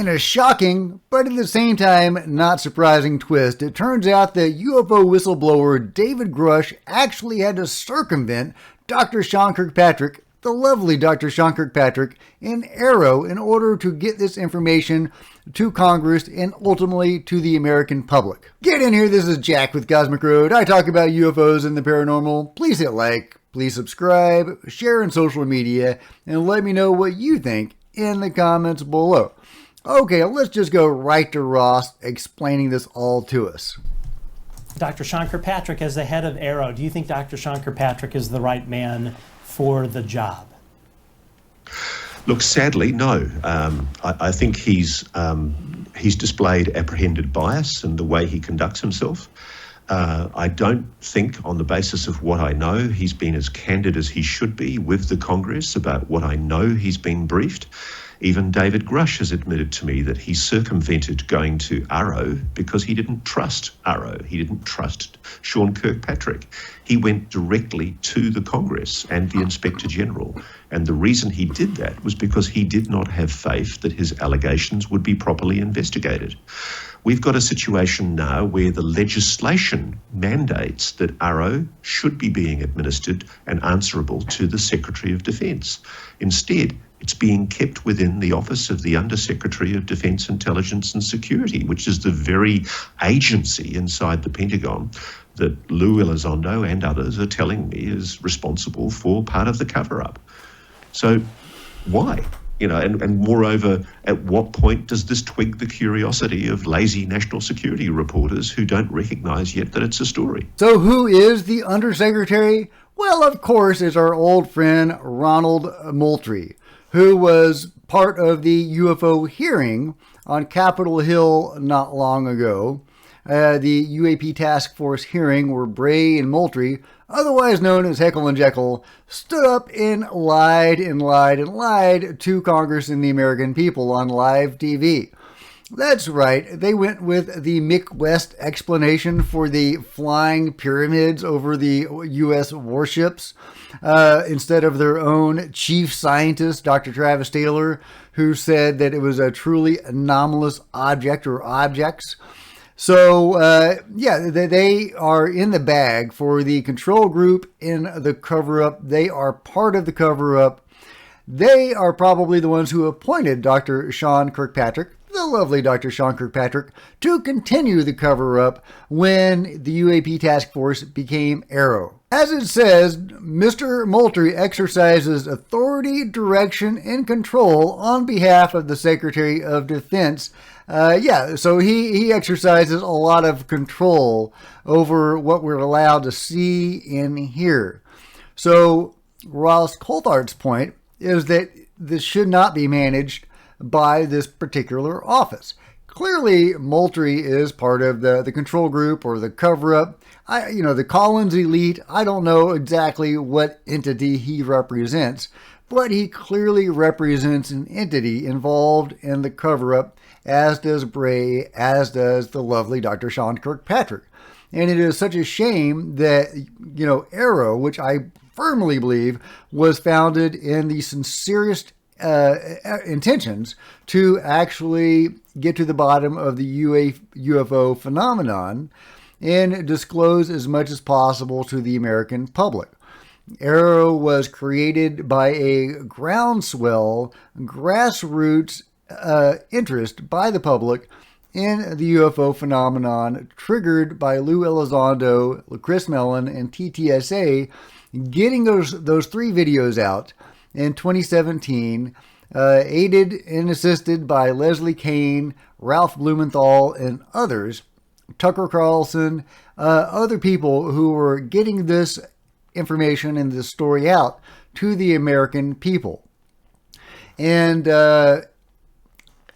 In a shocking, but at the same time not surprising twist, it turns out that UFO whistleblower David Grusch actually had to circumvent Dr. Sean Kirkpatrick, the lovely Dr. Sean Kirkpatrick, in AARO in order to get this information to Congress and ultimately to the American public. Get in here, this is Jack with Cosmic Road. I talk about UFOs and the paranormal. Please hit like, please subscribe, share in social media, and let me know what you think in the comments below. Okay, let's just go right to Ross explaining this all to us. Dr. Sean Kirkpatrick as the head of AARO, do you think Dr. Sean Kirkpatrick is the right man for the job? Look, sadly, no. I think he's displayed apprehended bias in the way he conducts himself. I don't think, on the basis of what I know, he's been as candid as he should be with the Congress about what I know he's been briefed. Even David Grusch has admitted to me that he circumvented going to AARO because he didn't trust AARO. He didn't trust Sean Kirkpatrick. He went directly to the Congress and the Inspector General. And the reason he did that was because he did not have faith that his allegations would be properly investigated. We've got a situation now where the legislation mandates that AARO should be being administered and answerable to the Secretary of Defence. Instead, it's being kept within the office of the Undersecretary of Defence Intelligence and Security, which is the very agency inside the Pentagon that Lou Elizondo and others are telling me is responsible for part of the cover-up. So why? And moreover, at what point does this twig the curiosity of lazy national security reporters who don't recognize yet that it's a story? So who is the Undersecretary? Well, of course, it's our old friend Ronald Moultrie, who was part of the UFO hearing on Capitol Hill not long ago. The U.A.P. task force hearing where Bray and Moultrie, otherwise known as Heckle and Jekyll, stood up and lied to Congress and the American people on live TV. That's right, they went with the Mick West explanation for the flying pyramids over the U.S. warships instead of their own chief scientist, Dr. Travis Taylor, who said that it was a truly anomalous object or objects. So, they are in the bag for the control group in the cover-up. They are part of the cover-up. They are probably the ones who appointed Dr. Sean Kirkpatrick, the lovely Dr. Sean Kirkpatrick, to continue the cover-up when the U.A.P. task force became AARO. As it says, Mr. Moultrie exercises authority, direction, and control on behalf of the Secretary of Defense. So he exercises a lot of control over what we're allowed to see and hear. So Ross Coulthard's point is that this should not be managed by this particular office. Clearly, Moultrie is part of the control group or the cover-up. The Collins elite, I don't know exactly what entity he represents, but he clearly represents an entity involved in the cover-up, as does Bray, as does the lovely Dr. Sean Kirkpatrick. And it is such a shame that, AARO, which I firmly believe was founded in the sincerest intentions to actually get to the bottom of the UFO phenomenon and disclose as much as possible to the American public. AARO was created by a groundswell, grassroots interest by the public in the UFO phenomenon, triggered by Lou Elizondo, Chris Mellon, and TTSA getting those three videos out in 2017, aided and assisted by Leslie Kean, Ralph Blumenthal, and others, Tucker Carlson, other people who were getting this information and this story out to the American people. And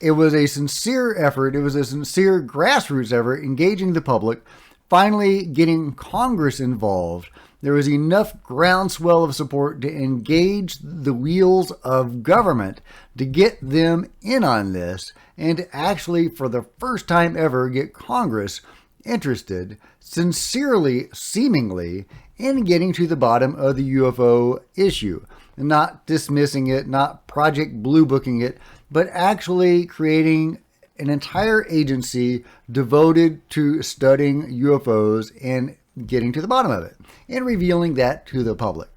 it was a sincere effort. It was a sincere grassroots effort engaging the public, finally getting Congress involved. There was enough groundswell of support to engage the wheels of government to get them in on this and to actually, for the first time ever, get Congress interested, sincerely, seemingly, in getting to the bottom of the UFO issue. Not dismissing it, not Project Blue Booking it, but actually creating an entire agency devoted to studying UFOs and getting to the bottom of it and revealing that to the public.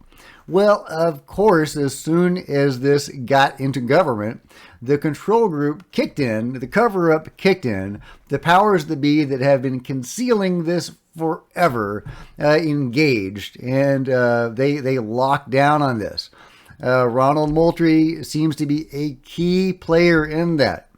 Well, of course, as soon as this got into government, the control group kicked in, the cover-up kicked in, the powers that be that have been concealing this forever engaged, and they locked down on this. Ronald Moultrie seems to be a key player in that.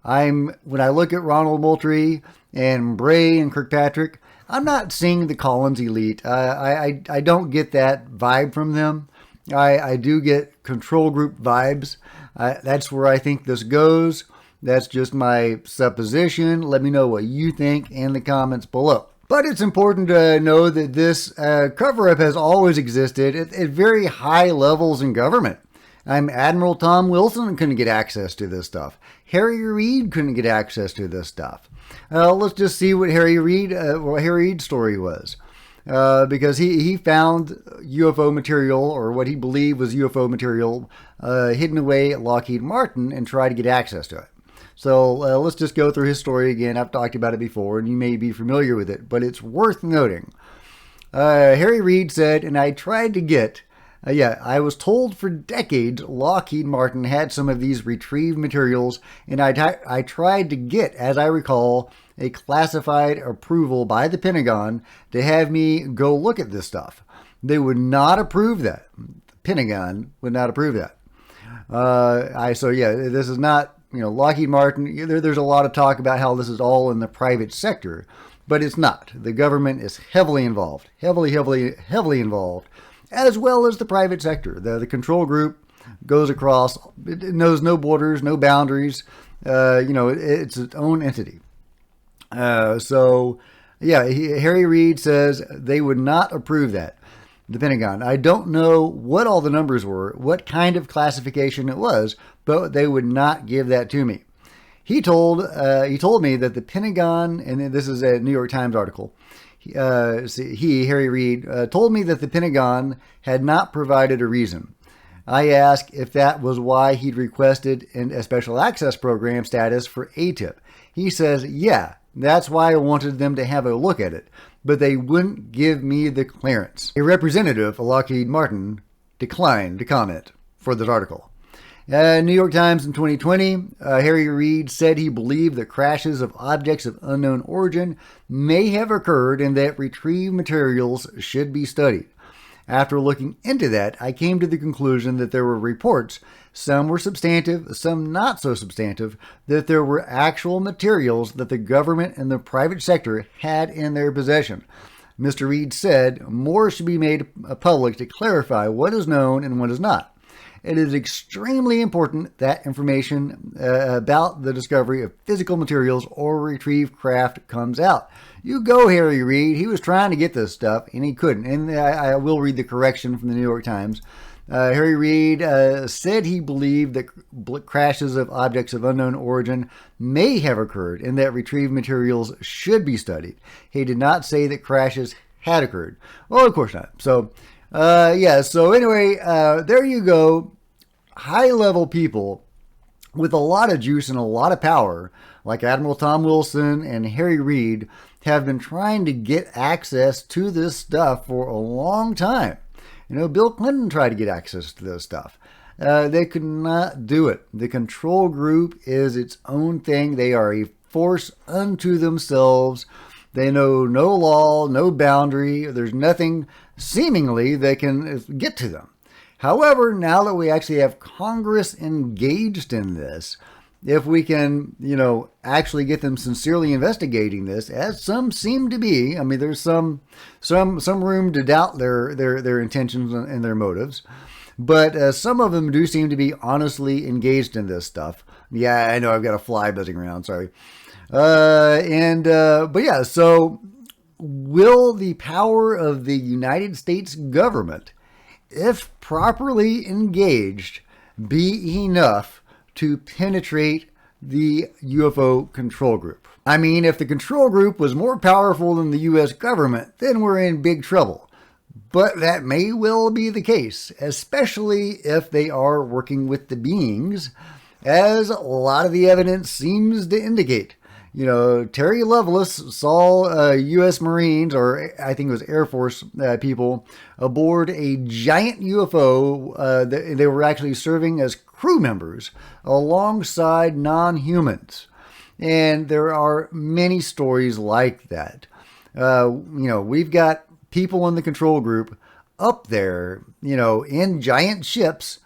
When I look at Ronald Moultrie and Bray and Kirkpatrick, I'm not seeing the Collins elite. I don't get that vibe from them. I do get control group vibes. That's where I think this goes. That's just my supposition. Let me know what you think in the comments below. But it's important to know that this cover-up has always existed at very high levels in government. Admiral Tom Wilson couldn't get access to this stuff. Harry Reid couldn't get access to this stuff. Let's just see what Harry Reid's story was. Because he found UFO material, or what he believed was UFO material, hidden away at Lockheed Martin and tried to get access to it. So let's just go through his story again. I've talked about it before, and you may be familiar with it, but it's worth noting. Harry Reid said, and I tried to get... I was told for decades Lockheed Martin had some of these retrieved materials, and I tried to get, as I recall, a classified approval by the Pentagon to have me go look at this stuff. They would not approve that. The Pentagon would not approve that. This is not, Lockheed Martin. There's a lot of talk about how this is all in the private sector, but it's not. The government is heavily involved, heavily involved, as well as the private sector. The control group goes across. It knows no borders, no boundaries. It's its own entity. Harry Reid says they would not approve that. The Pentagon. I don't know what all the numbers were, what kind of classification it was, but they would not give that to me. He told me that the Pentagon, and this is a New York Times article, Harry Reid, told me that the Pentagon had not provided a reason. I asked if that was why he'd requested a special access program status for ATIP. He says, yeah, that's why I wanted them to have a look at it, but they wouldn't give me the clearance. A representative of Lockheed Martin declined to comment for this article. New York Times in 2020, Harry Reid said he believed that crashes of objects of unknown origin may have occurred and that retrieved materials should be studied. After looking into that, I came to the conclusion that there were reports, some were substantive, some not so substantive, that there were actual materials that the government and the private sector had in their possession. Mr. Reid said more should be made public to clarify what is known and what is not. It is extremely important that information about the discovery of physical materials or retrieved craft comes out. You go, Harry Reid. He was trying to get this stuff, and he couldn't. And I will read the correction from the New York Times. Harry Reid said he believed that crashes of objects of unknown origin may have occurred and that retrieved materials should be studied. He did not say that crashes had occurred. Well, of course not. So anyway, there you go. High-level people with a lot of juice and a lot of power, like Admiral Tom Wilson and Harry Reid, have been trying to get access to this stuff for a long time. Bill Clinton tried to get access to this stuff. They could not do it. The control group is its own thing. They are a force unto themselves. They know no law, no boundary. There's nothing seemingly that can get to them. However, now that we actually have Congress engaged in this, if we can, actually get them sincerely investigating this, as some seem to be, there's some room to doubt their intentions and their motives, but some of them do seem to be honestly engaged in this stuff. Yeah, I know I've got a fly buzzing around. Sorry. So will the power of the United States government, if properly engaged, be enough to penetrate the UFO control group? If the control group was more powerful than the U.S. government, then we're in big trouble. But that may well be the case, especially if they are working with the beings as a lot of the evidence seems to indicate. Terry Lovelace saw U.S. Marines, or I think it was Air Force people, aboard a giant UFO. They were actually serving as crew members alongside non-humans. And there are many stories like that. We've got people in the control group up there, in giant ships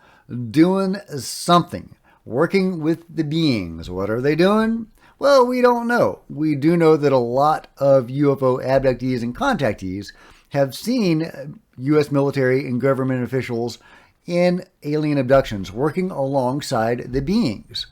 doing something, working with the beings. What are they doing? Well, we don't know. We do know that a lot of UFO abductees and contactees have seen U.S. military and government officials in alien abductions working alongside the beings.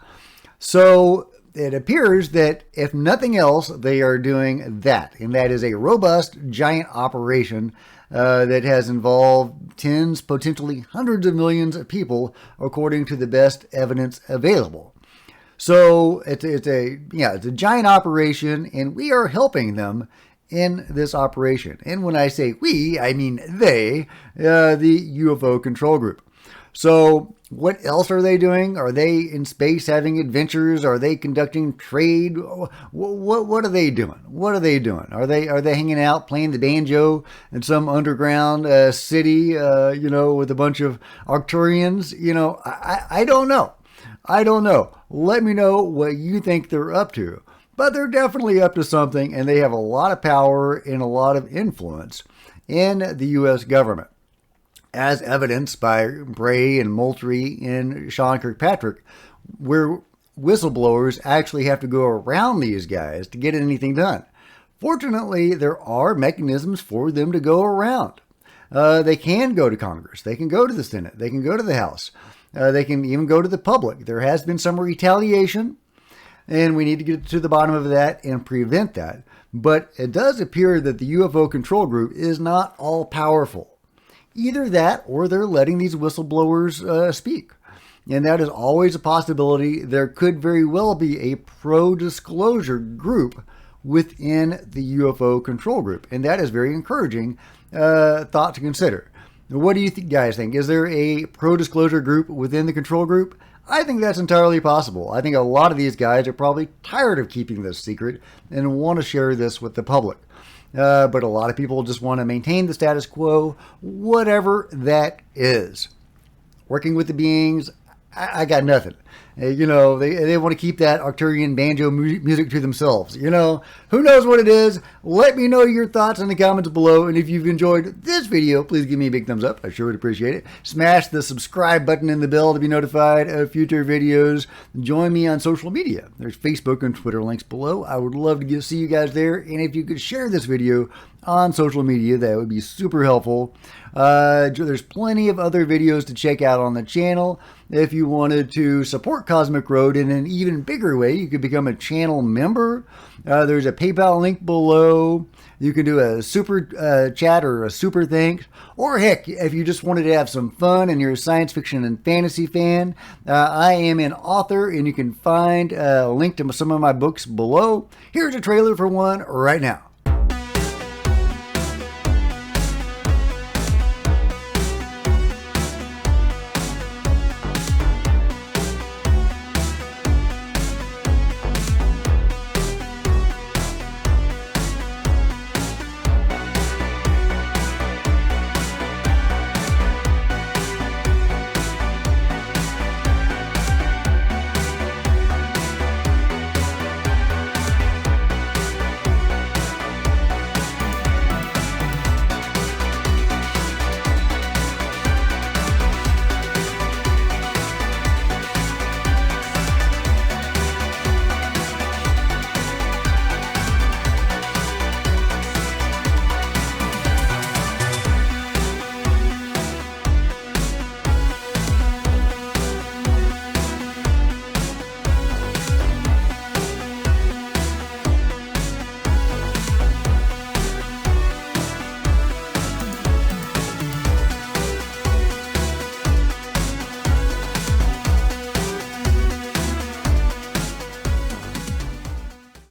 So it appears that if nothing else, they are doing that. And that is a robust, giant operation that has involved tens, potentially hundreds of millions of people, according to the best evidence available. So it's a giant operation, and we are helping them in this operation. And when I say we, I mean they, the UFO control group. So what else are they doing? Are they in space having adventures? Are they conducting trade? What are they doing? What are they doing? Are they hanging out playing the banjo in some underground city, with a bunch of Arcturians? I don't know. I don't know. Let me know what you think they're up to. But they're definitely up to something, and they have a lot of power and a lot of influence in the U.S. government, as evidenced by Bray and Moultrie and Sean Kirkpatrick, where whistleblowers actually have to go around these guys to get anything done. Fortunately, there are mechanisms for them to go around. They can go to Congress. They can go to the Senate. They can go to the House. They can even go to the public. There has been some retaliation, and we need to get to the bottom of that and prevent that. But it does appear that the UFO control group is not all powerful. Either that, or they're letting these whistleblowers speak. And that is always a possibility. There could very well be a pro-disclosure group within the UFO control group. And that is very encouraging thought to consider. What do you guys think? Is there a pro-disclosure group within the control group? I think that's entirely possible. I think a lot of these guys are probably tired of keeping this secret and want to share this with the public. But a lot of people just want to maintain the status quo, whatever that is. Working with the beings, I got nothing. They want to keep that Arcturian banjo music to themselves. Who knows what it is? Let me know your thoughts in the comments below. And if you've enjoyed this video, please give me a big thumbs up. I sure would appreciate it. Smash the subscribe button and the bell to be notified of future videos. Join me on social media. There's Facebook and Twitter links below. I would love to see you guys there. And if you could share this video on social media, that would be super helpful. There's plenty of other videos to check out on the channel. If you wanted to support Cosmic Road in an even bigger way, you could become a channel member. There's a PayPal link below. You can do a super chat or a super thanks. Or heck, if you just wanted to have some fun and you're a science fiction and fantasy fan, I am an author, and you can find a link to some of my books below. Here's a trailer for one right now.